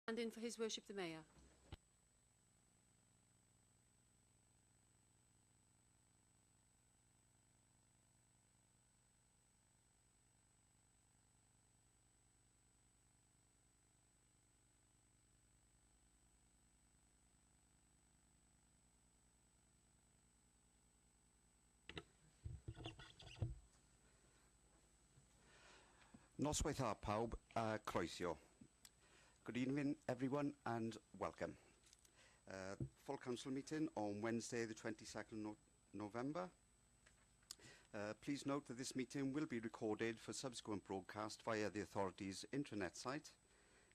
And in for His Worship the Mayor. Noswaith a pawb, croeso. Good evening everyone and welcome. Full council meeting on Wednesday the 22nd of November. Please note that this meeting will be recorded for subsequent broadcast via the authority's intranet site.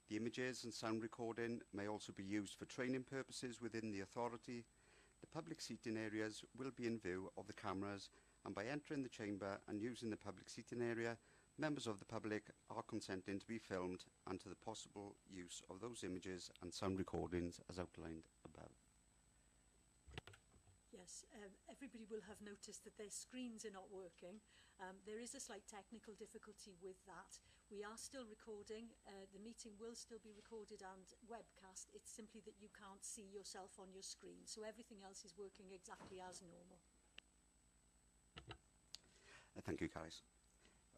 The images and sound recording may also be used for training purposes within the authority. The public seating areas will be in view of the cameras, and by entering the chamber and using the public seating area, members of the public are consenting to be filmed and to the possible use of those images and sound recordings as outlined above. Yes, everybody will have noticed that their screens are not working. There is a slight technical difficulty with that. We are still recording. The meeting will still be recorded and webcast. It's simply that you can't see yourself on your screen. So everything else is working exactly as normal. Thank you, Caris.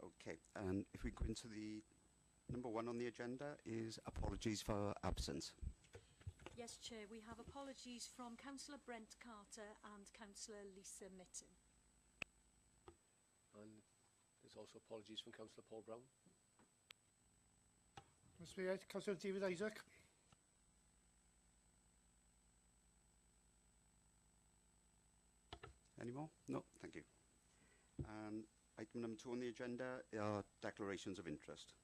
Okay, and if we go into the number one on the agenda is apologies for absence. Yes, Chair, we have apologies from Councillor Brent Carter and Councillor Lisa Mitten. And there's also apologies from Councillor Paul Brown. Must be right, Councillor David Isaac. Any more? No, thank you. And item number 2 on the agenda are declarations of interest.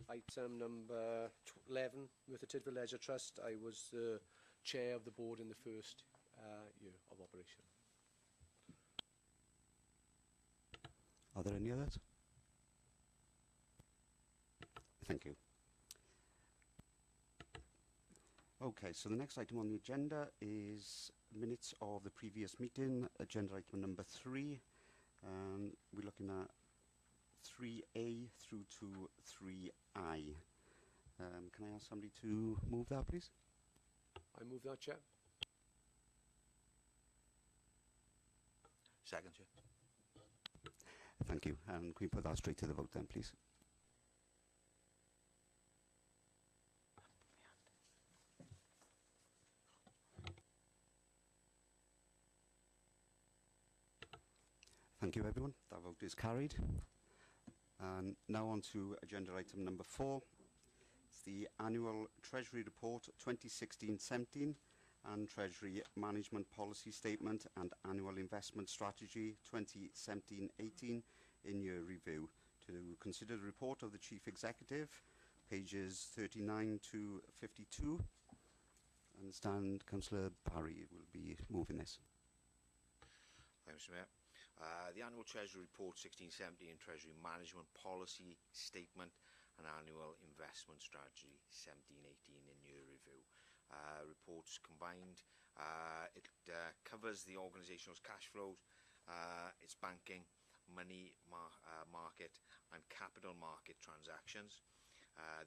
Item number 11, with the Tydfil Leisure Trust, I was the chair of the board in the first year of operation. Are there any others? Thank you. Okay, so the next item on the agenda is minutes of the previous meeting, agenda item number 3. We're looking at 3A through to 3I. Can I ask somebody to move that, please? I move that, Chair. Second, Chair. Thank you. And can we put that straight to the vote then, please? Thank you, everyone. That vote is carried. And now on to agenda item number 4. It's the annual Treasury Report 2016-17 and Treasury Management Policy Statement and Annual Investment Strategy 2017-18 in year review. To consider the report of the Chief Executive, pages 39 to 52. I understand Councillor Barry will be moving this. Thanks, Mr. Mayor. The Annual Treasury Report 16-17 Treasury Management Policy Statement and Annual Investment Strategy 17-18 in year review. Reports combined. It covers the organisation's cash flows, its banking, money market and capital market transactions,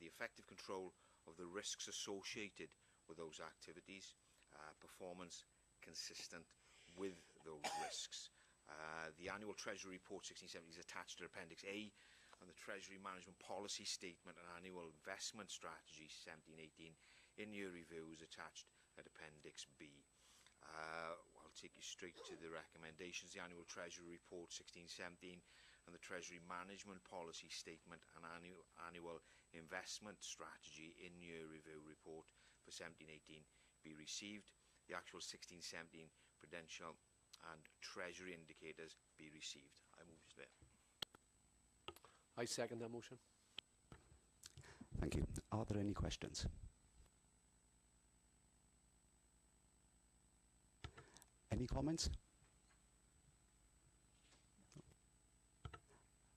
the effective control of the risks associated with those activities, performance consistent with those risks. The Annual Treasury Report 16-17 is attached to Appendix A, and the Treasury Management Policy Statement and Annual Investment Strategy 17-18 in year review is attached at Appendix B. I'll take you straight to the recommendations. The Annual Treasury Report 16-17 and the Treasury Management Policy Statement and Annual Investment Strategy in year review report for 17-18 be received. The actual 16-17 prudential and Treasury indicators be received. I move this bit. I second that motion. Thank you. Are there any questions? Any comments?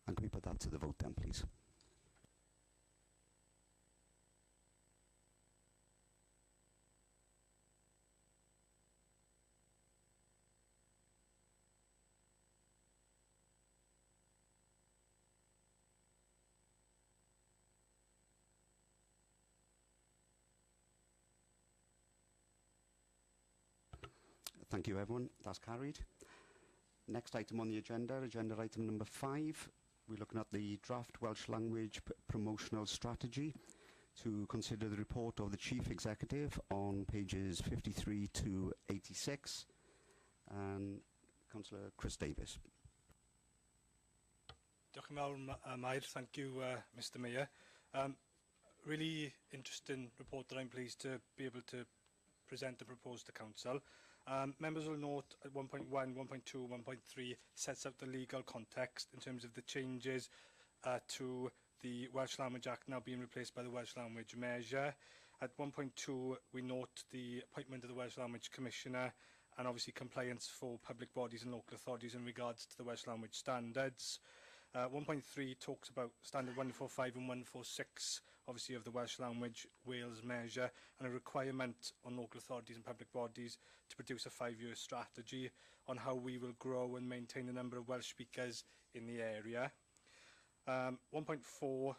And can we put that to the vote then, please? Thank you, everyone. That's carried. Next item on the agenda, agenda item number 5. We're looking at the draft Welsh language promotional strategy to consider the report of the Chief Executive on pages 53 to 86. And Councillor Chris Davis. Diolch yn fawr, Mair. Thank you, Mr Mayor. Really interesting report that I'm pleased to be able to present and propose to Council. Members will note at 1.1, 1.2, 1.3 sets out the legal context in terms of the changes to the Welsh Language Act now being replaced by the Welsh Language Measure. At 1.2 we note the appointment of the Welsh Language Commissioner and obviously compliance for public bodies and local authorities in regards to the Welsh Language Standards. 1.3 talks about Standard 145 and 146, obviously of the Welsh Language Wales Measure, and a requirement on local authorities and public bodies to produce a 5-year strategy on how we will grow and maintain the number of Welsh speakers in the area. 1.4,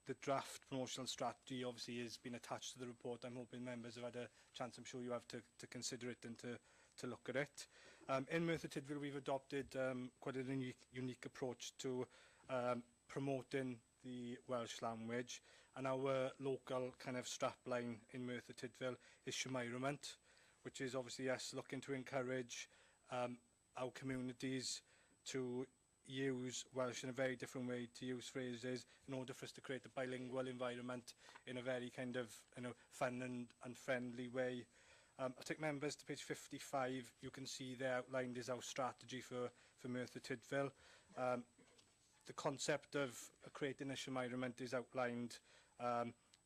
the draft promotional strategy obviously has been attached to the report. I'm hoping members have had a chance, I'm sure you have, to consider it and to look at it. In Merthyr Tydfil we've adopted quite a unique approach to promoting the Welsh language, and our local kind of strapline in Merthyr Tydfil is Shemairament, which is obviously us looking to encourage our communities to use Welsh in a very different way, to use phrases in order for us to create a bilingual environment in a very kind of fun and friendly way. I'll take members to page 55. You can see there outlined is our strategy for Merthyr Tydfil. The concept of creating a Shemairament is outlined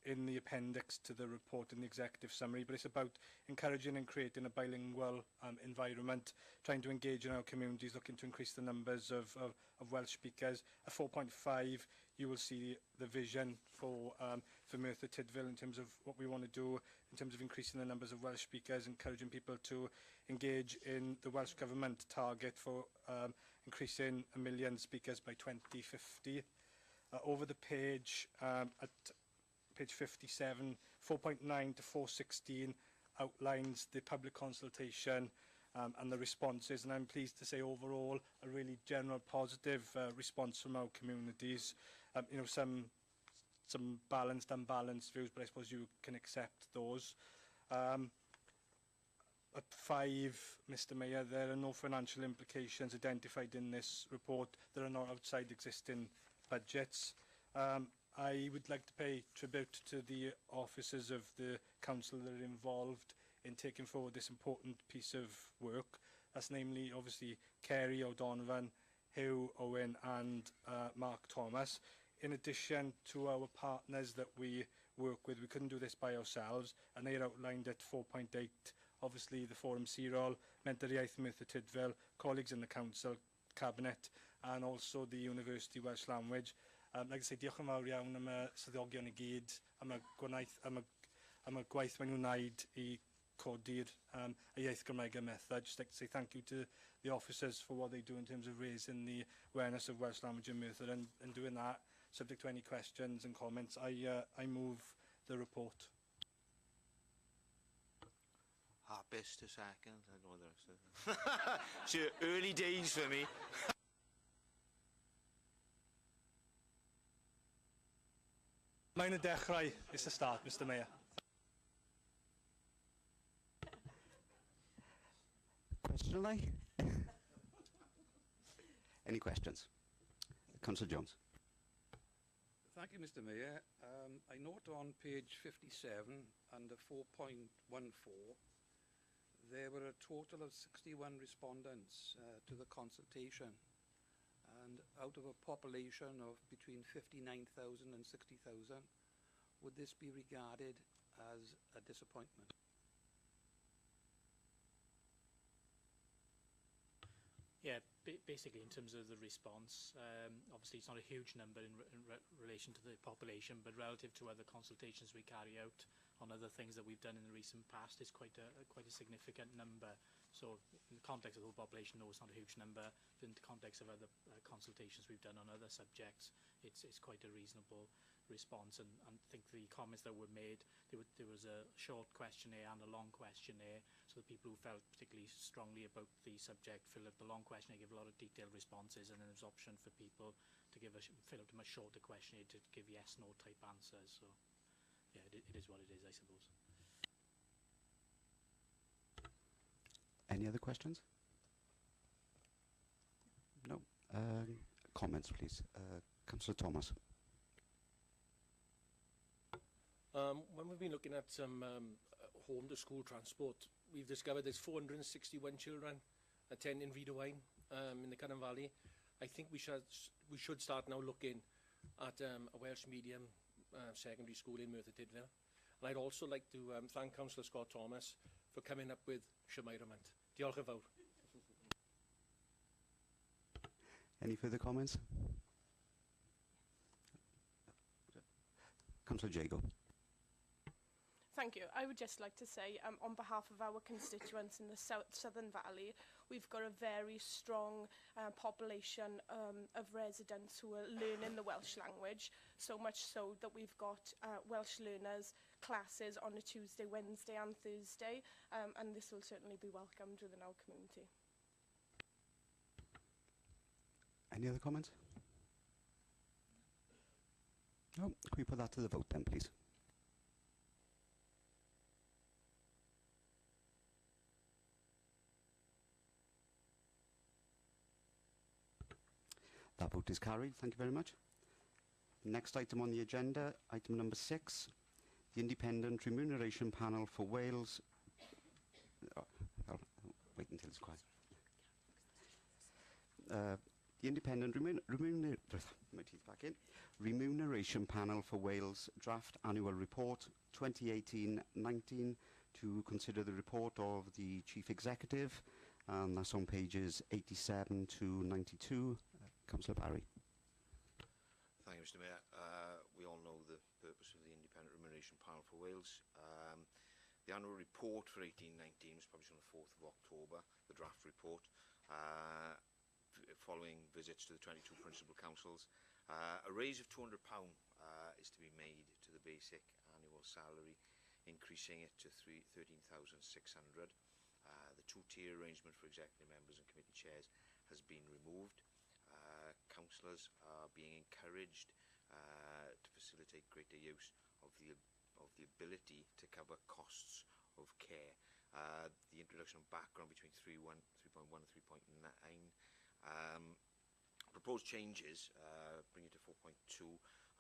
in the appendix to the report in the executive summary, but it's about encouraging and creating a bilingual environment, trying to engage in our communities, looking to increase the numbers of Welsh speakers. At 4.5 you will see the vision for Merthyr Tydfil in terms of what we want to do in terms of increasing the numbers of Welsh speakers, encouraging people to engage in the Welsh Government target for increasing 1 million speakers by 2050. Over the page, at page 57, 4.9 to 4.16 outlines the public consultation and the responses, and I'm pleased to say overall a really general positive response from our communities. Some balanced, unbalanced views, but I suppose you can accept those. At 5, Mr Mayor, there are no financial implications identified in this report. There are no outside existing budgets. I would like to pay tribute to the officers of the council that are involved in taking forward this important piece of work. That's namely, obviously, Kerry O'Donovan, Hugh Owen and Mark Thomas. In addition to our partners that we work with, we couldn't do this by ourselves, and they are outlined at 4.8. Obviously, the Forum Cllr, Merthyr Merthyr Tydfil, colleagues in the council, cabinet, and also the University Welsh Language. Like I say, diolch yn fawr iawn am y swyddogion I gyd, am y gwaith maen nhw'n wneud I codi'r y iaith Gymraeg a Merthyr. Just like to say thank you to the officers for what they do in terms of raising the awareness of Welsh language in Merthyr, and doing that, subject to any questions and comments, I move the report. Harpist a second, I don't know what the rest of it. So early days for me. Mae'n y dechrau, it's a start, Mr Mayor. Question I? Any questions? Councillor Jones. Thank you, Mr Mayor. I note on page 57 under 4.14 there were a total of 61 respondents to the consultation, and out of a population of between 59,000 and 60,000, would this be regarded as a disappointment? Yeah, basically in terms of the response, obviously it's not a huge number in relation to the population, but relative to other consultations we carry out on other things that we've done in the recent past, it's quite a significant number. So in the context of the whole population, no, it's not a huge number. But in the context of other consultations we've done on other subjects, it's quite a reasonable response. And I think the comments that were made, there was a short questionnaire and a long questionnaire. So So the people who felt particularly strongly about the subject filled out the long questionnaire, gave a lot of detailed responses, and then there was option for people to fill out a much shorter questionnaire to give yes, no type answers. So yeah, it is what it is, I suppose. Any other questions? No. Comments, please. Councillor Thomas. When we've been looking at some home to school transport, we've discovered there's 461 children attending Rydwain in the Cllr Valley. I think we should start now looking at a Welsh medium secondary school in Merthyr Tydfil. And I'd also like to thank Councillor Scott Thomas for coming up with Siameirament. Diolch yn fawr. Any further comments? Councillor Jago. Thank you. I would just like to say, on behalf of our constituents in the Southern Valley, we've got a very strong population of residents who are learning the Welsh language, so much so that we've got Welsh learners classes on a Tuesday, Wednesday and Thursday, and this will certainly be welcomed within our community. Any other comments? No. Can we put that to the vote then, please? That vote is carried. Thank you very much. Next item on the agenda, item number 6, the Independent Remuneration Panel for Wales. I'll wait until it's quiet. The Independent Remuneration Panel for Wales Draft Annual Report 2018-19 to consider the report of the Chief Executive, and that's on pages 87 to 92. Councillor Barry. Thank you, Mr Mayor. We all know the purpose of the Independent Remuneration Panel for Wales. The annual report for 18-19 was published on the 4th of October, the draft report, following visits to the 22 principal councils. A raise of £200 is to be made to the basic annual salary, increasing it to £13,600. The two-tier arrangement for executive members and committee chairs has been removed. Councillors are being encouraged to facilitate greater use of the ability to cover costs of care. The introduction of background between 3.1 and 3.9. Proposed changes bring it to 4.2.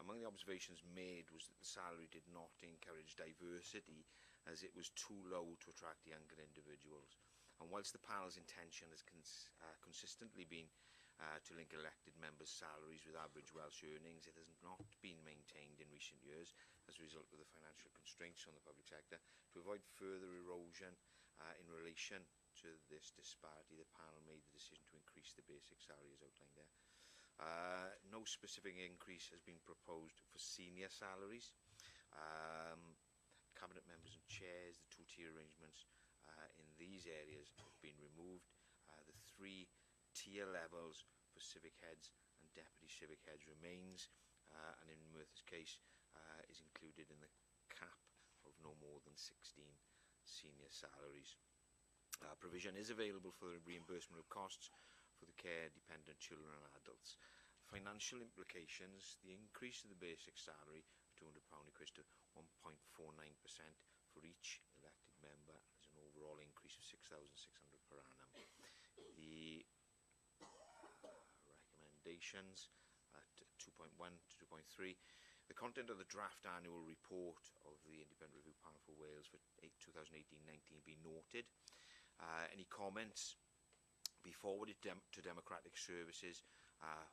Among the observations made was that the salary did not encourage diversity, as it was too low to attract younger individuals. And whilst the panel's intention has consistently been to link elected members' salaries with average Welsh earnings, it has not been maintained in recent years as a result of the financial constraints on the public sector. To avoid further erosion in relation to this disparity, the panel made the decision to increase the basic salary as outlined there. No specific increase has been proposed for senior salaries. Cabinet members and chairs, the two-tier arrangements in these areas have been removed. The three-tier levels for civic heads and deputy civic heads remains, and in Merthyr's case is included in the cap of no more than 16 senior salaries. Provision is available for the reimbursement of costs for the care dependent children and adults. Financial implications: the increase of the basic salary of £200 equates to 1.49% for each elected member, as an overall increase of £6,600 per annum. The recommendations at 2.1 to 2.3. The content of the draft annual report of the Independent Review Panel for Wales for 2018-19 be noted. Any comments be forwarded to Democratic Services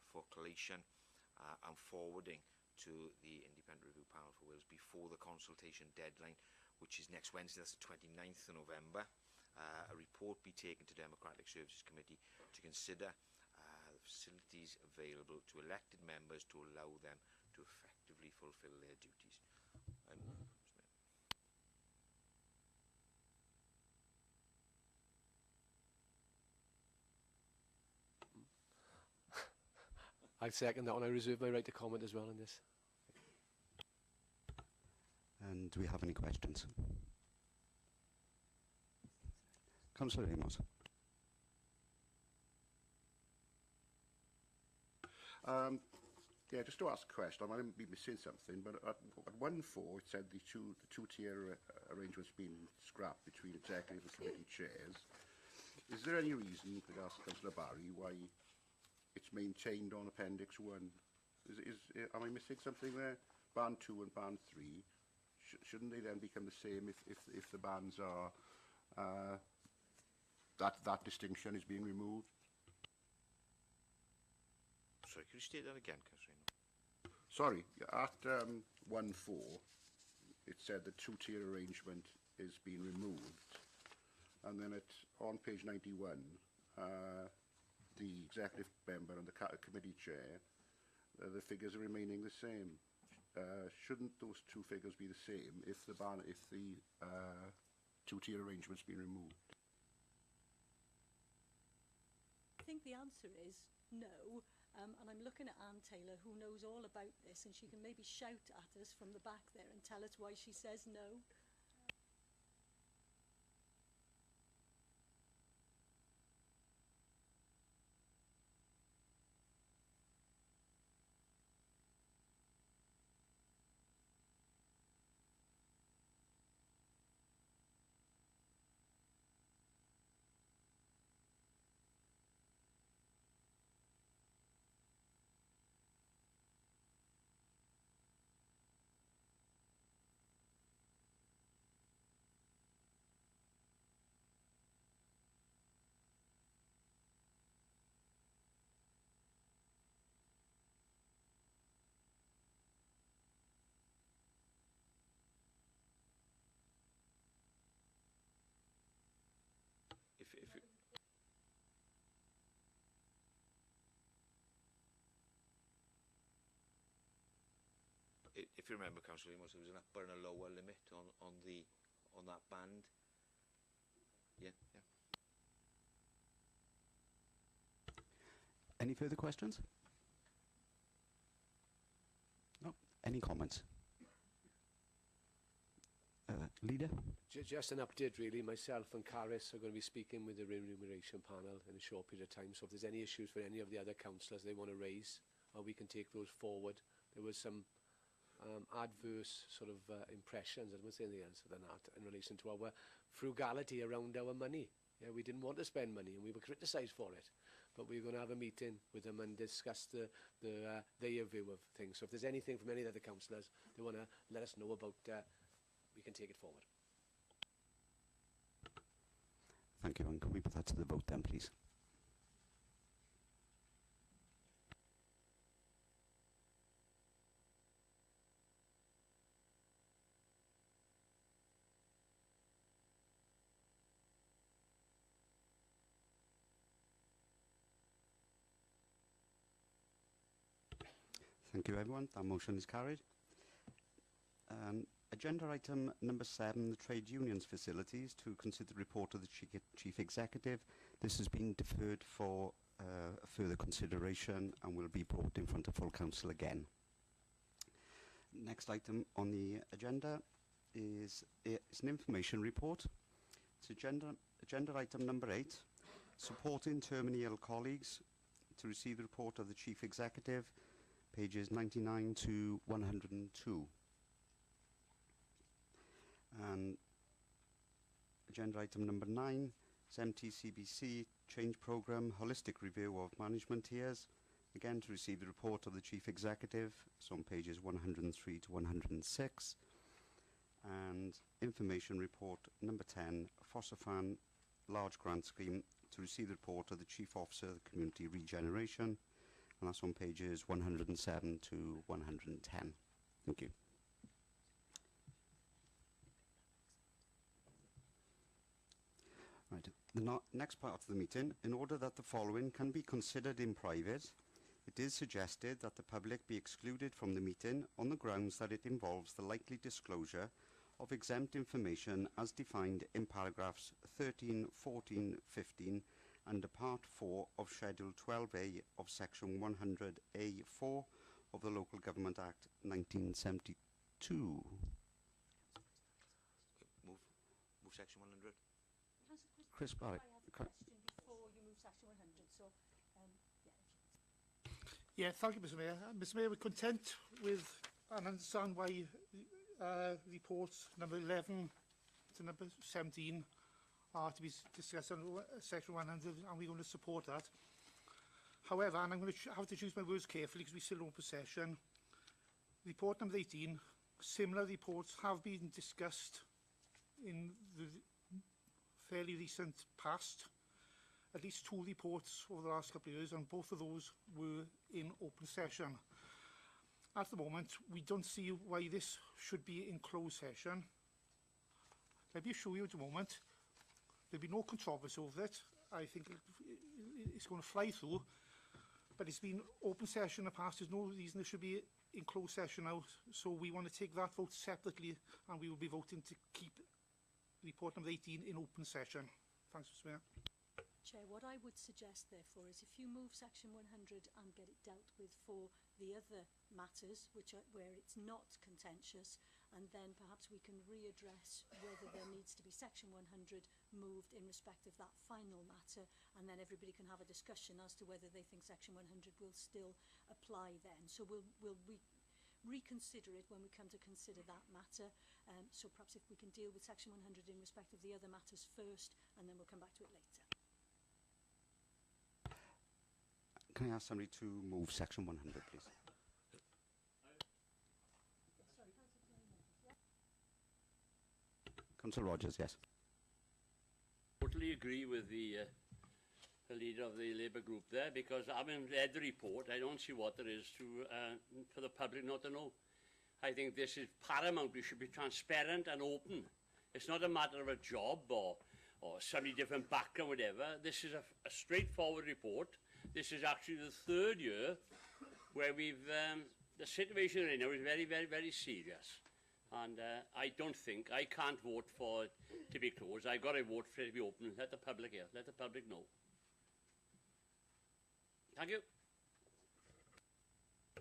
for collation and forwarding to the Independent Review Panel for Wales before the consultation deadline, which is next Wednesday, that's the 29th of November. A report be taken to Democratic Services Committee to consider the facilities available to elected members to allow them to effectively fulfil their duties. I second that, and I reserve my right to comment as well on this. And do we have any questions? Councillor Amos. Yeah, just to ask a question, I might be missing something, but at 1.4 it said the two-tier arrangement's been scrapped between executive and committee chairs. Is there any reason, to ask Councillor Barry, why it's maintained on Appendix 1? Am I missing something there? Band 2 and Band 3, shouldn't they then become the same if the bands are, that distinction is being removed? Sorry, could you state that again, Councillor? Sorry, at 1.4, it said the two-tier arrangement is being removed, and then on page 91, the executive member and the committee chair, the figures are remaining the same. Shouldn't those two figures be the same if the two-tier arrangement's been removed? I think the answer is no. And I'm looking at Anne Taylor, who knows all about this, and she can maybe shout at us from the back there and tell us why she says no. If you remember, Councillor Amos, there was an upper and a lower limit on that band. Yeah. Any further questions? No. Any comments? Leader? Just an update, really. Myself and Caris are going to be speaking with the remuneration panel in a short period of time. So if there's any issues for any of the other councillors they want to raise, we can take those forward. There was some adverse sort of impressions, I won't say anything else than that, in relation to our frugality around our money. Yeah, we didn't want to spend money and we were criticised for it. But we're going to have a meeting with them and discuss their view of things. So if there's anything from any of the other councillors they want to let us know about, we can take it forward. Thank you, and can we put that to the vote then, please? Thank you, everyone. That motion is carried. Agenda item number 7, the trade unions facilities, to consider the report of the Chief Executive. This has been deferred for further consideration and will be brought in front of full council again. Next item on the agenda is an information report. It's agenda item number 8, supporting terminally ill colleagues, to receive the report of the Chief Executive, pages 99 to 102. And agenda item number 9 is MTCBC change programme, holistic review of management tiers, again to receive the report of the Chief Executive, so on pages 103 to 106. And information report number 10, Fossafan large grant scheme, to receive the report of the Chief Officer of Community Regeneration, and that's on pages 107 to 110. Thank you. Right. The next part of the meeting, in order that the following can be considered in private, it is suggested that the public be excluded from the meeting on the grounds that it involves the likely disclosure of exempt information as defined in paragraphs 13, 14, 15 under Part 4 of Schedule 12A of Section 100A4 of the Local Government Act 1972. Move Section 100. Chris Barry. I have a question before you move section 100, so, Yeah, thank you, Mr Mayor. Mr Mayor, we're content with and understand why reports number 11 to number 17 are to be discussed on section 100, and we're going to support that. However, and I'm going to have to choose my words carefully because we're still in possession, report number 18, similar reports have been discussed in the fairly recent past. At least 2 reports over the last couple of years, and both of those were in open session. At the moment, we don't see why this should be in closed session. Let me assure you at the moment, there'll be no controversy over it. I think it's going to fly through, but it's been open session in the past. There's no reason it should be in closed session now, so we want to take that vote separately, and we will be voting to keep report number 18 in open session. Thanks, Mr Mayor. Chair, what I would suggest, therefore, is if you move section 100 and get it dealt with for the other matters, which are where it's not contentious, and then perhaps we can readdress whether there needs to be section 100 moved in respect of that final matter, and then everybody can have a discussion as to whether they think section 100 will still apply then. So we'll reconsider it when we come to consider that matter. So perhaps if we can deal with section 100 in respect of the other matters first, and then we'll come back to it later. Can I ask somebody to move section 100, please? Sorry, Councillor Rogers, yes. Totally agree with the leader of the Labour group there, because having read the report, I don't see what there is to for the public not to know. I think this is paramount. We should be transparent and open. It's not a matter of a job or somebody different background, whatever. This is a straightforward report. This is actually the 3rd year where we've, the situation right now is very, very, very serious. And I can't vote for it to be closed. I've got to vote for it to be open. Let the public hear, let the public know. Thank you.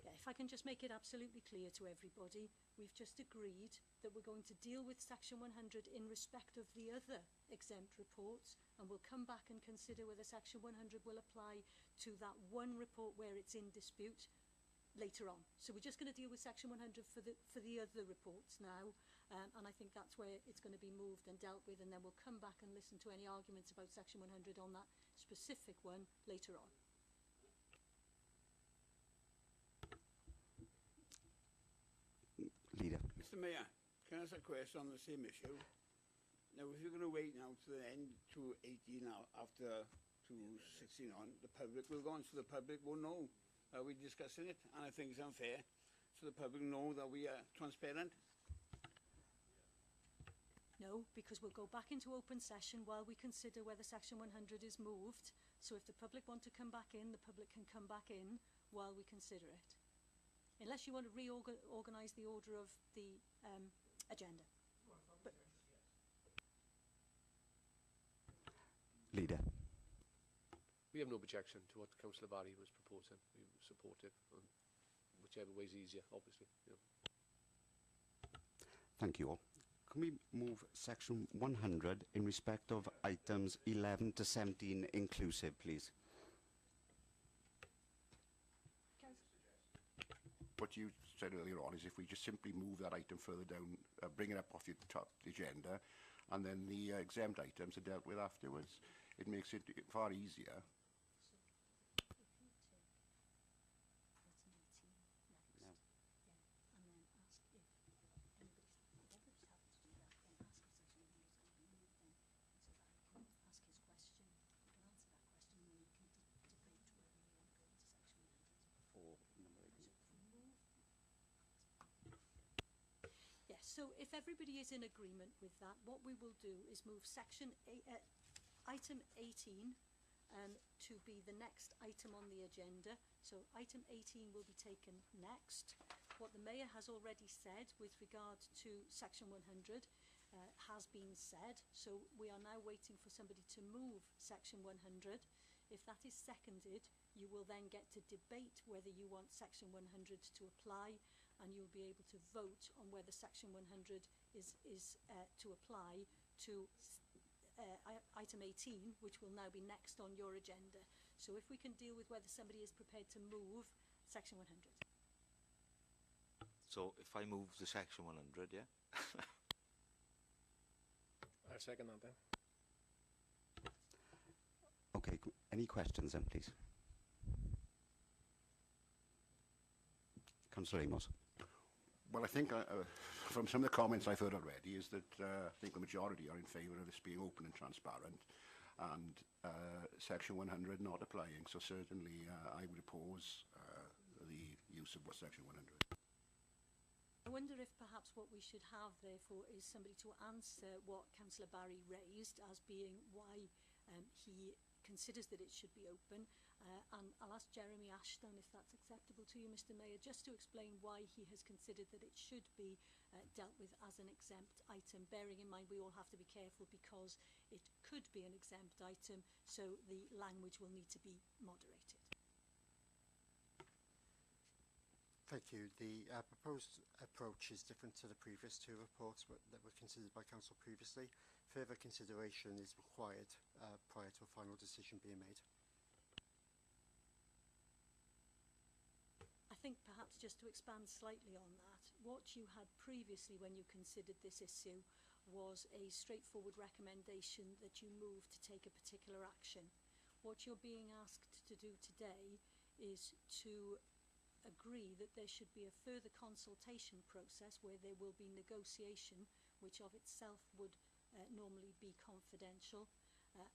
Yeah, if I can just make it absolutely clear to everybody, we've just agreed that we're going to deal with section 100 in respect of the other exempt reports, and we'll come back and consider whether section 100 will apply to that one report where it's in dispute later on. So we're just going to deal with section 100 for the other reports now, and I think that's where it's going to be moved and dealt with, and then we'll come back and listen to any arguments about section 100 on that specific one later on. Leader. Mr Mayor, can I ask a question on the same issue? Now, if you're going to wait now to the end to 18 now, after to 16 on, the public will go on, so the public will know that we're discussing it, and I think it's unfair, so the public know that we are transparent. No, because we'll go back into open session while we consider whether section 100 is moved. So if the public want to come back in, the public can come back in while we consider it. Unless you want to reorganise the order of the agenda. But Leader. We have no objection to what Councillor Barry was proposing. We support it, whichever way is easier, obviously. Yeah. Thank you all. Can we move section 100 in respect of items 11 to 17 inclusive, please? What you said earlier on is if we just simply move that item further down, bring it up off your top agenda, and then the exempt items are dealt with afterwards. It makes it far easier. So if everybody is in agreement with that, what we will do is move item 18 to be the next item on the agenda. So item 18 will be taken next. What the Mayor has already said with regard to section 100 has been said. So we are now waiting for somebody to move section 100. If that is seconded, you will then get to debate whether you want section 100 to apply, and you'll be able to vote on whether section 100 is to apply to item 18, which will now be next on your agenda. So if we can deal with whether somebody is prepared to move section 100. So if I move to section 100, yeah? I'll second that then. Okay, any questions then, please? Councillor Amos. Well, I think from some of the comments I've heard already is that I think the majority are in favour of this being open and transparent and Section 100 not applying. So certainly I would oppose the use of Section 100. I wonder if perhaps what we should have, therefore, is somebody to answer what Councillor Barry raised as being why he considers that it should be open. And I'll ask Jeremy Ashton, if that's acceptable to you, Mr Mayor, just to explain why he has considered that it should be dealt with as an exempt item, bearing in mind we all have to be careful because it could be an exempt item, so the language will need to be moderated. Thank you. The proposed approach is different to the previous two reports that were considered by Council previously. Further consideration is required prior to a final decision being made. I think perhaps just to expand slightly on that, what you had previously when you considered this issue was a straightforward recommendation that you move to take a particular action. What you're being asked to do today is to agree that there should be a further consultation process where there will be negotiation, which of itself would normally be confidential,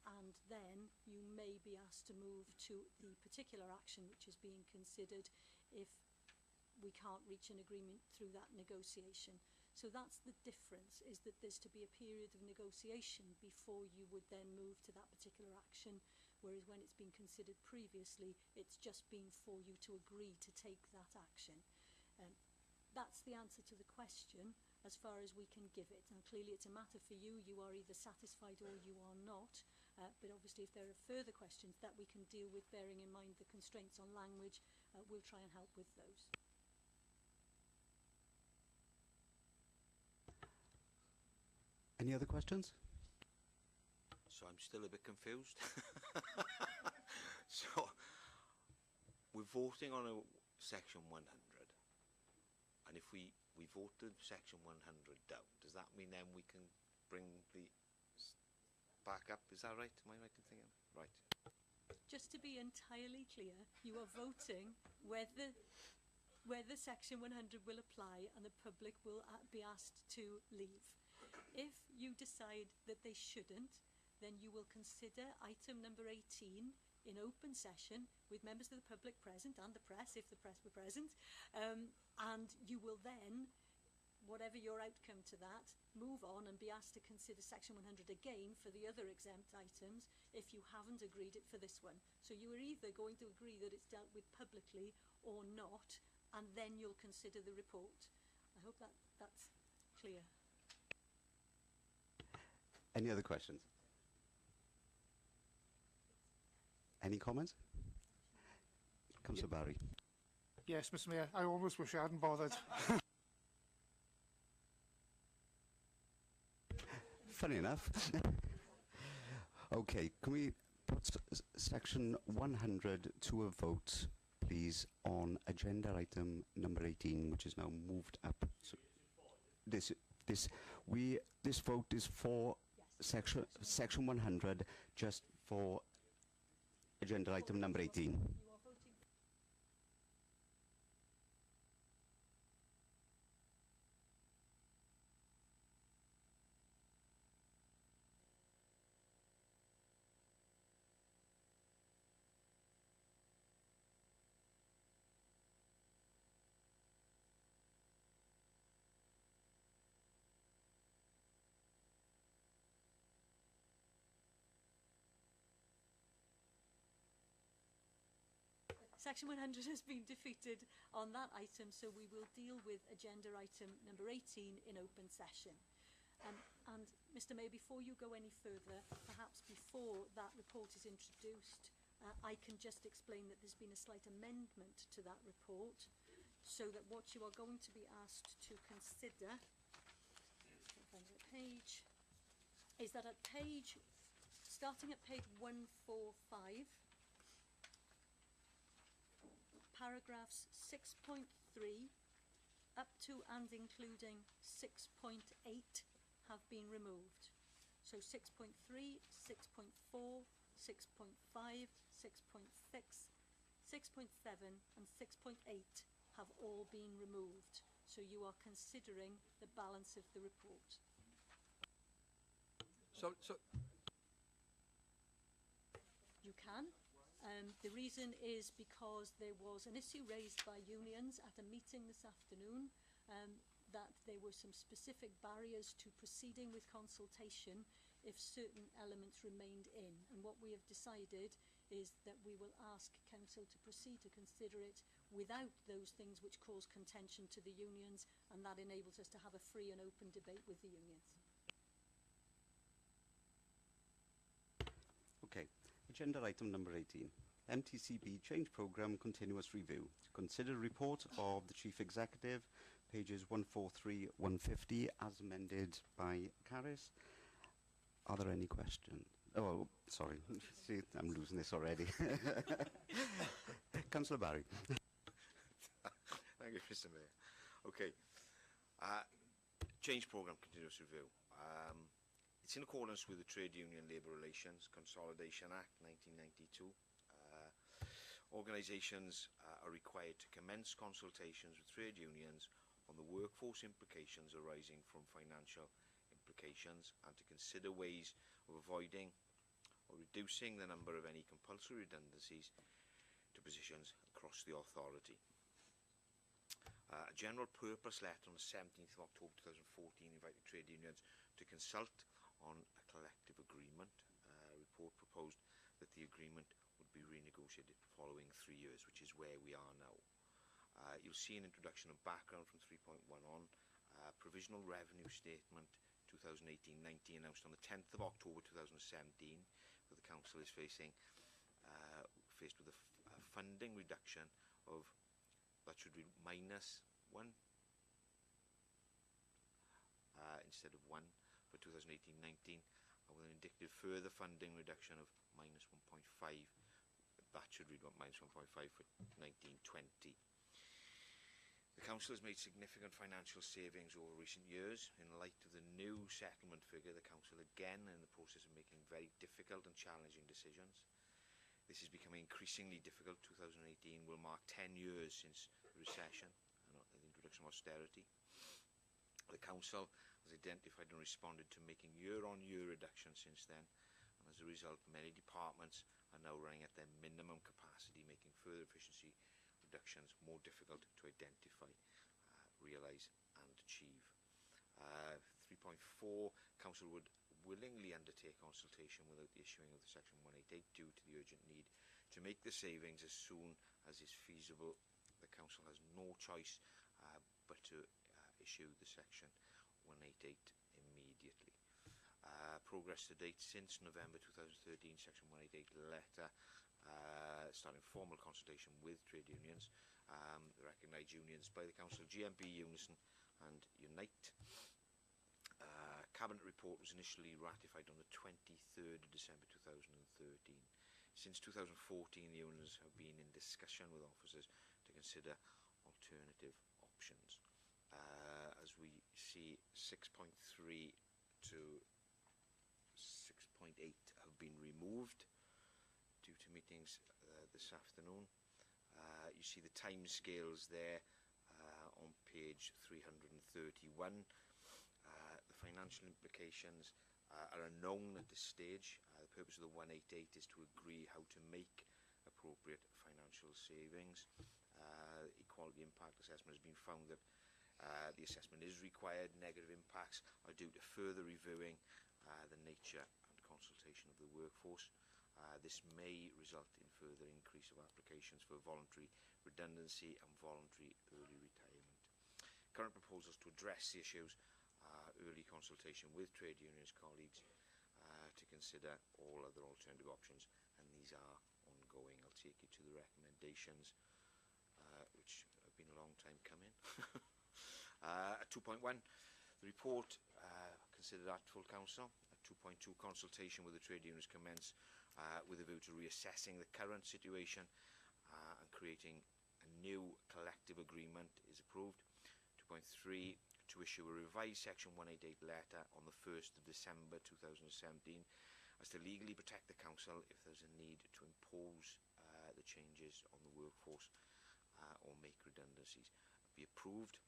and then you may be asked to move to the particular action which is being considered if we can't reach an agreement through that negotiation. So that's the difference, is that there's to be a period of negotiation before you would then move to that particular action, whereas when it's been considered previously, it's just been for you to agree to take that action. That's the answer to the question as far as we can give it. And clearly it's a matter for you. You are either satisfied or you are not. But obviously if there are further questions that we can deal with, bearing in mind the constraints on language, we'll try and help with those. Any other questions? So I'm still a bit confused. So we're voting on a section 100, and if we voted section 100 down, does that mean then we can bring the back up? Is that right? Am I right in thinking? Right. Just to be entirely clear, you are voting whether section 100 will apply and the public will be asked to leave. If you decide that they shouldn't, then you will consider item number 18 in open session with members of the public present and the press, if the press were present, and you will then, whatever your outcome to that, move on and be asked to consider section 100 again for the other exempt items if you haven't agreed it for this one. So you are either going to agree that it's dealt with publicly or not, and then you'll consider the report. I hope that's clear. Any other questions? Any comments? Councillor Barry. Yes, Mr Mayor, I almost wish I hadn't bothered. Funny enough. Okay, can we put section 100 to a vote, please, on agenda item number 18, which is now moved up. So this vote is for section 100, just for agenda item number 18. Section 100 has been defeated on that item, so we will deal with agenda item number 18 in open session. And Mr Mayor, before you go any further, perhaps before that report is introduced, I can just explain that there's been a slight amendment to that report, so that what you are going to be asked to consider, if I find the page, is that at page starting at page 145, paragraphs 6.3 up to and including 6.8 have been removed. So 6.3, 6.4, 6.5, 6.6, 6.7 and 6.8 have all been removed. So you are considering the balance of the report. So You can. The reason is because there was an issue raised by unions at a meeting this afternoon that there were some specific barriers to proceeding with consultation if certain elements remained in. And what we have decided is that we will ask Council to proceed to consider it without those things which cause contention to the unions, and that enables us to have a free and open debate with the unions. Okay, agenda item number 18. MTCB Change Programme Continuous Review. Consider report of the Chief Executive, pages 143, 150, as amended by Caris. Are there any questions? Oh, sorry. See, I'm losing this already. Councillor Barry. Thank you, Mr. Mayor. Okay. Change Programme Continuous Review. It's in accordance with the Trade Union Labour Relations Consolidation Act 1992. Organisations are required to commence consultations with trade unions on the workforce implications arising from financial implications and to consider ways of avoiding or reducing the number of any compulsory redundancies to positions across the authority. A general purpose letter on the 17th of October 2014 invited trade unions to consult on a collective agreement. A report proposed that the agreement would be renegotiated following 3 years, which is where we are now. You'll see an introduction of background from 3.1 on. Provisional Revenue Statement 2018-19 announced on the 10th of October 2017, where the Council is faced with a funding reduction of, that should read -1 instead of 1 for 2018-19, with an indicative further funding reduction of -1.5. That should read -1.5 for 1920. The Council has made significant financial savings over recent years. In light of the new settlement figure, the Council again in the process of making very difficult and challenging decisions. This is becoming increasingly difficult. 2018 will mark 10 years since the recession and the introduction of austerity. The Council has identified and responded to making year-on-year reductions since then, and as a result, many departments are now running at their minimum capacity, making further efficiency reductions more difficult to identify, realise and achieve. 3.4, Council would willingly undertake consultation without the issuing of the Section 188 due to the urgent need to make the savings as soon as is feasible. The Council has no choice but to issue the Section 188 immediately. Progress to date since November 2013, Section 188 letter starting formal consultation with trade unions, recognised unions by the Council, GMB, Unison and Unite. Cabinet report was initially ratified on the 23rd of December 2013. Since 2014, the unions have been in discussion with officers to consider alternative options. As we see, 6.3 to 6.8 have been removed due to meetings this afternoon. You see the timescales there on page 331. The financial implications are unknown at this stage. The purpose of the 188 is to agree how to make appropriate financial savings. Equality impact assessment has been found that the assessment is required. Negative impacts are due to further reviewing the nature and consultation of the workforce. This may result in further increase of applications for voluntary redundancy and voluntary early retirement. Current proposals to address the issues are early consultation with trade unions colleagues to consider all other alternative options, and these are ongoing. I'll take you to the recommendations, which have been a long time coming. 2.1, the report considered at full council. At 2.2 consultation with the trade unions commence with a view to reassessing the current situation and creating a new collective agreement is approved. 2.3, to issue a revised Section 188 letter on the 1st of December 2017 as to legally protect the council if there's a need to impose the changes on the workforce or make redundancies be approved.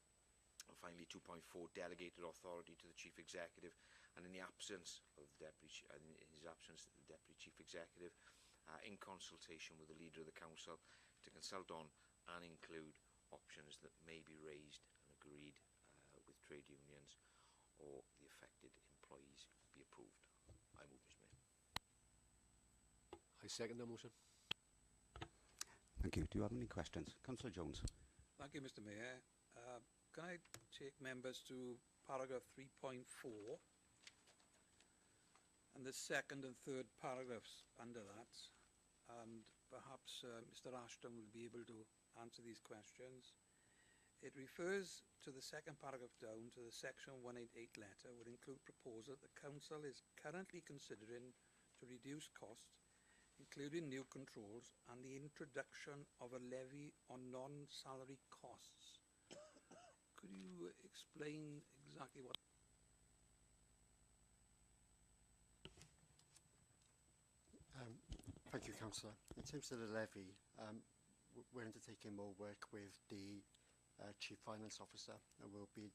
And finally, 2.4, delegated authority to the Chief Executive, and in the absence of the Deputy, the Deputy Chief Executive, in consultation with the Leader of the Council, to consult on and include options that may be raised and agreed with trade unions or the affected employees be approved. I move, Mr. Mayor. I second the motion. Thank you. Do you have any questions? Councillor Jones. Thank you, Mr. Mayor. Can I take members to paragraph 3.4 and the second and third paragraphs under that, and perhaps Mr. Ashton will be able to answer these questions. It refers to the second paragraph down to the Section 188 letter would include proposal that the Council is currently considering to reduce costs, including new controls and the introduction of a levy on non-salary costs. Could you explain exactly what? Thank you, Councillor. In terms of the levy, we're undertaking more work with the Chief Finance Officer, and we'll be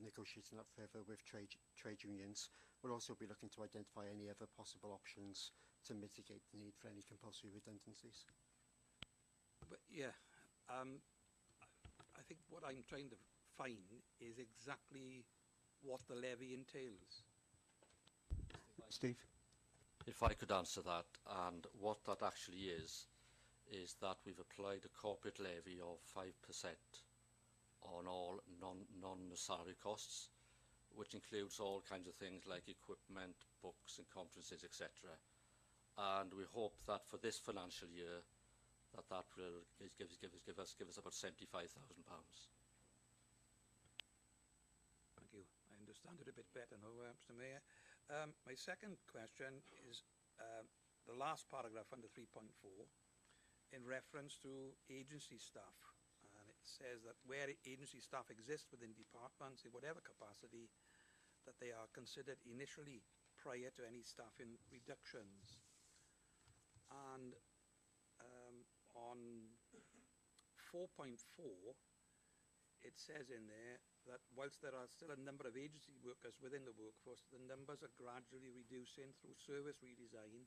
negotiating that further with trade unions. We'll also be looking to identify any other possible options to mitigate the need for any compulsory redundancies. But yeah, I think what I'm trying to find is exactly what the levy entails. Steve? If I could answer that, and what that actually is that we've applied a corporate levy of 5% on all non-salary costs, which includes all kinds of things like equipment, books and conferences, etc. And we hope that for this financial year that will give us about £75,000. Thank you. I understand it a bit better now, Mr. Mayor. My second question is the last paragraph under 3.4 in reference to agency staff. And it says that where agency staff exist within departments in whatever capacity, that they are considered initially prior to any staffing reductions. And on 4.4, it says in there that whilst there are still a number of agency workers within the workforce, the numbers are gradually reducing through service redesign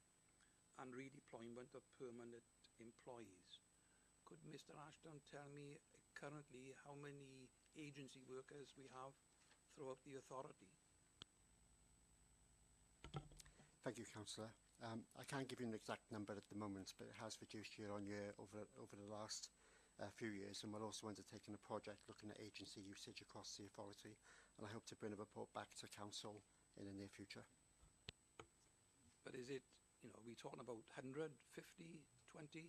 and redeployment of permanent employees. Could Mr. Ashton tell me currently how many agency workers we have throughout the authority? Thank you, Councillor. I can't give you an exact number at the moment, but it has reduced year on year over the last few years, and we're also undertaking a project looking at agency usage across the authority, and I hope to bring a report back to Council in the near future. But is it, you know, are we talking about 100, 50, 20?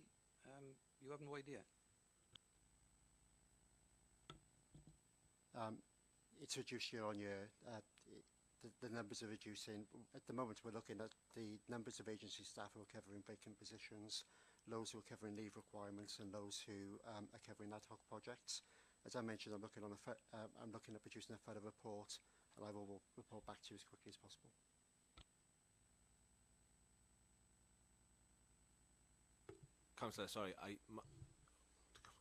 You have no idea? It's reduced year on year. The numbers are reducing. At the moment, we're looking at the numbers of agency staff who are covering vacant positions, those who are covering leave requirements, and those who are covering ad hoc projects. As I mentioned, I'm looking at producing a further report, and I will report back to you as quickly as possible. Councillor, sorry, the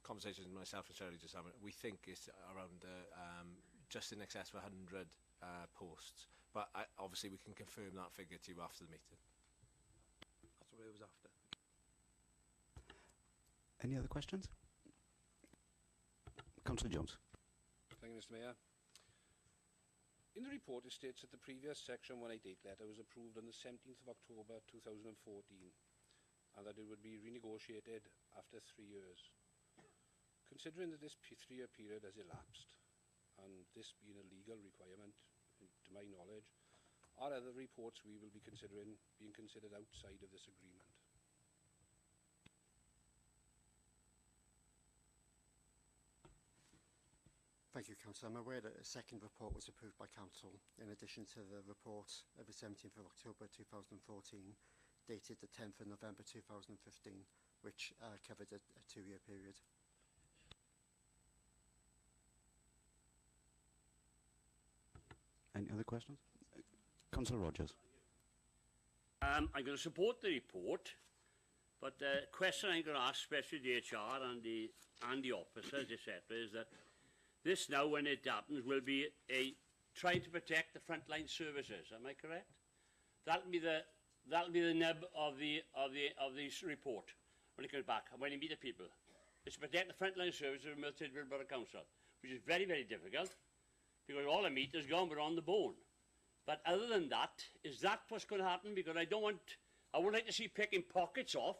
conversation myself and Shirley just having, we think it's around just in excess of 100 posts, but obviously we can confirm that figure to you after the meeting. That's what I was after. Any other questions? Councillor Jones. Thank you, Mr. Mayor. In the report, it states that the previous Section 188 letter was approved on the 17th of October 2014 and that it would be renegotiated after 3 years. Considering that this 3-year period has elapsed, and this being a legal requirement, to my knowledge, are other reports we will be considering being considered outside of this agreement? Thank you, Councillor. I'm aware that a second report was approved by Council in addition to the report of the 17th of October 2014, dated the 10th of November 2015, which covered a two-year period. Any other questions? Councillor Rogers. I'm going to support the report, but the question I'm going to ask, especially the HR and the officers, etc., is that this now, when it happens, will be trying to protect the frontline services. Am I correct? That'll be the nub of this report when it comes back and when you meet the people. It's to protect the frontline services of Merthyr Borough Council, which is very, very difficult because all the meat is gone, but on the bone. But other than that, is that what's going to happen? Because I would like to see picking pockets off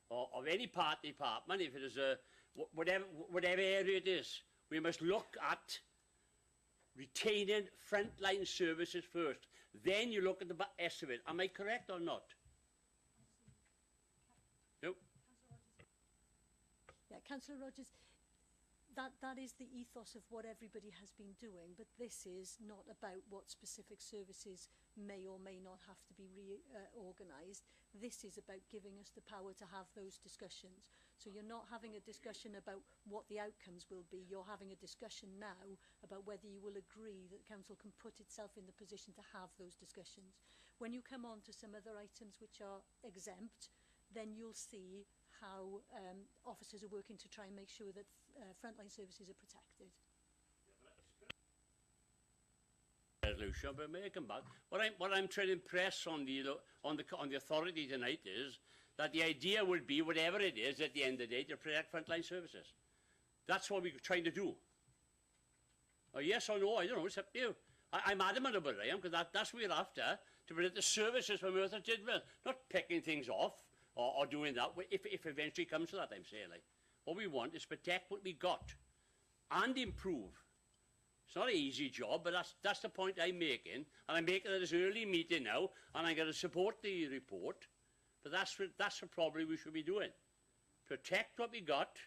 of any part department, if it is whatever area it is. We must look at retaining frontline services first. Then you look at the rest of it. Am I correct or not? No. Yeah, Councillor Rogers, that is the ethos of what everybody has been doing, but this is not about what specific services may or may not have to be reorganised. This is about giving us the power to have those discussions. So you're not having a discussion about what the outcomes will be, you're having a discussion now about whether you will agree that Council can put itself in the position to have those discussions. When you come on to some other items which are exempt, then you'll see how officers are working to try and make sure that frontline services are protected. Resolution, but may I come back? What I'm trying to impress on the authority tonight is that the idea would be, whatever it is at the end of the day, to protect frontline services. That's what we're trying to do. Or yes or no, I don't know, it's up to you. I'm adamant about it, because that's what we're after, to protect the services for Merthyr Tydfil, not picking things off or doing that, if eventually comes to that, I'm saying. Like, what we want is protect what we got and improve. It's not an easy job, but that's the point I'm making, and I'm making it at this early meeting now, and I'm going to support the report, but that's what probably we should be doing. Protect what we got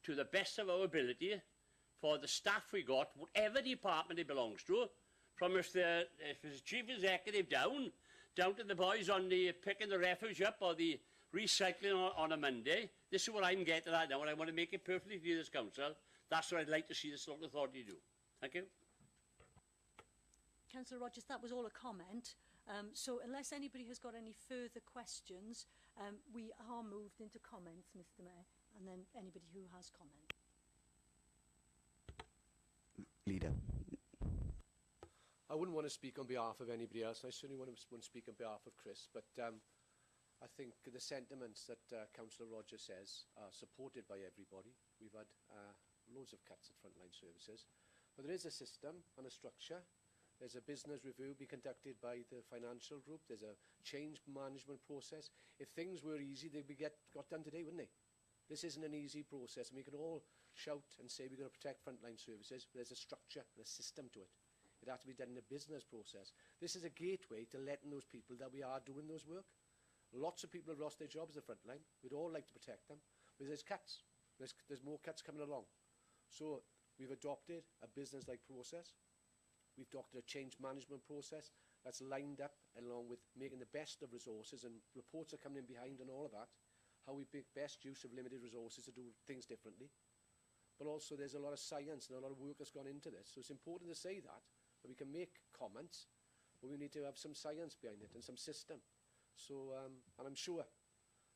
to the best of our ability for the staff we got, whatever department it belongs to, from if the chief executive down to the boys on the picking the refuse up or the recycling on a Monday. This is what I'm getting at now, and I want to make it perfectly clear to this council. That's what I'd like to see this local authority do. Thank you. Councillor Rogers, that was all a comment. So unless anybody has got any further questions, we are moved into comments, Mr. Mayor, and then anybody who has comment. Leader. I wouldn't want to speak on behalf of anybody else. I certainly want to speak on behalf of Chris, but I think the sentiments that Councillor Rogers says are supported by everybody. We've had loads of cuts at frontline services, but there is a system and a structure. There's a business review be conducted by the financial group. There's a change management process. If things were easy, they'd be got done today, wouldn't they? This isn't an easy process, and we can all shout and say we're going to protect frontline services, but there's a structure and a system to it. It has to be done in a business process. This is a gateway to letting those people that we are doing those work. Lots of people have lost their jobs at the front line. We'd all like to protect them, but there's cuts. There's more cuts coming along. So we've adopted a business-like process. We've adopted a change management process that's lined up along with making the best of resources, and reports are coming in behind on all of that, how we make best use of limited resources to do things differently. But also there's a lot of science and a lot of work that's gone into this. So it's important to say that we can make comments, but we need to have some science behind it and some system. So, and I'm sure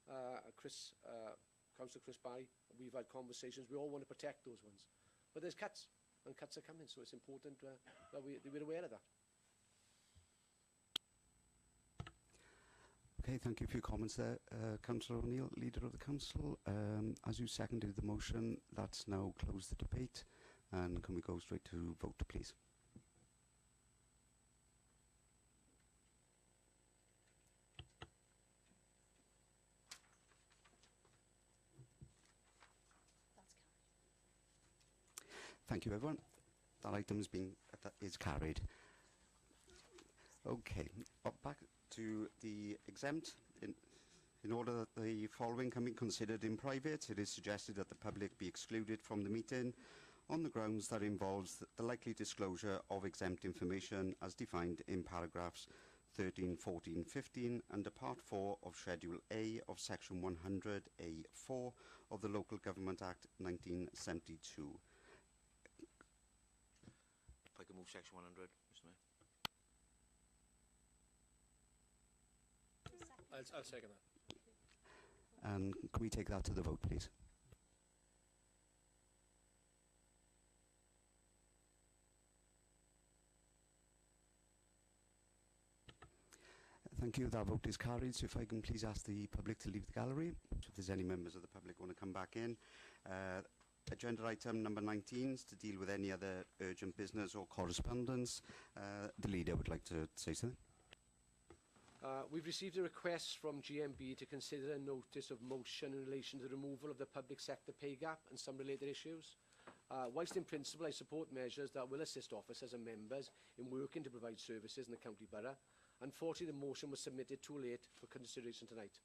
Councillor Chris Barry, we've had conversations, we all want to protect those ones. But there's cuts, and cuts are coming, so it's important that we're aware of that. Okay, thank you for your comments there, Councillor O'Neill, Leader of the Council. As you seconded the motion, let's now close the debate, and can we go straight to vote, please? Thank you, everyone. That item is carried. Okay, back to the exempt. In order that the following can be considered in private, it is suggested that the public be excluded from the meeting on the grounds that involves the likely disclosure of exempt information as defined in paragraphs 13, 14, 15 under Part 4 of Schedule A of Section 100A4 of the Local Government Act 1972. If I can move Section 100, Mr Mayor. I'll second that. And can we take that to the vote, please? Thank you. That vote is carried. So if I can please ask the public to leave the gallery. So if there's any members of the public want to come back in. Agenda item number 19 is to deal with any other urgent business or correspondence. The leader would like to say something. We've received a request from GMB to consider a notice of motion in relation to the removal of the public sector pay gap and some related issues. Whilst in principle I support measures that will assist officers and members in working to provide services in the county borough, unfortunately the motion was submitted too late for consideration tonight.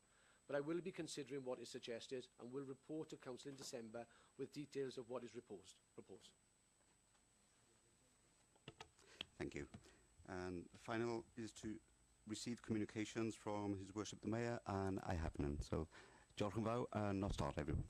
But I will be considering what is suggested and will report to Council in December with details of what is proposed. Thank you. And the final is to receive communications from His Worship the Mayor, and I have none. So, diolch yn fawr, and nos da, everyone.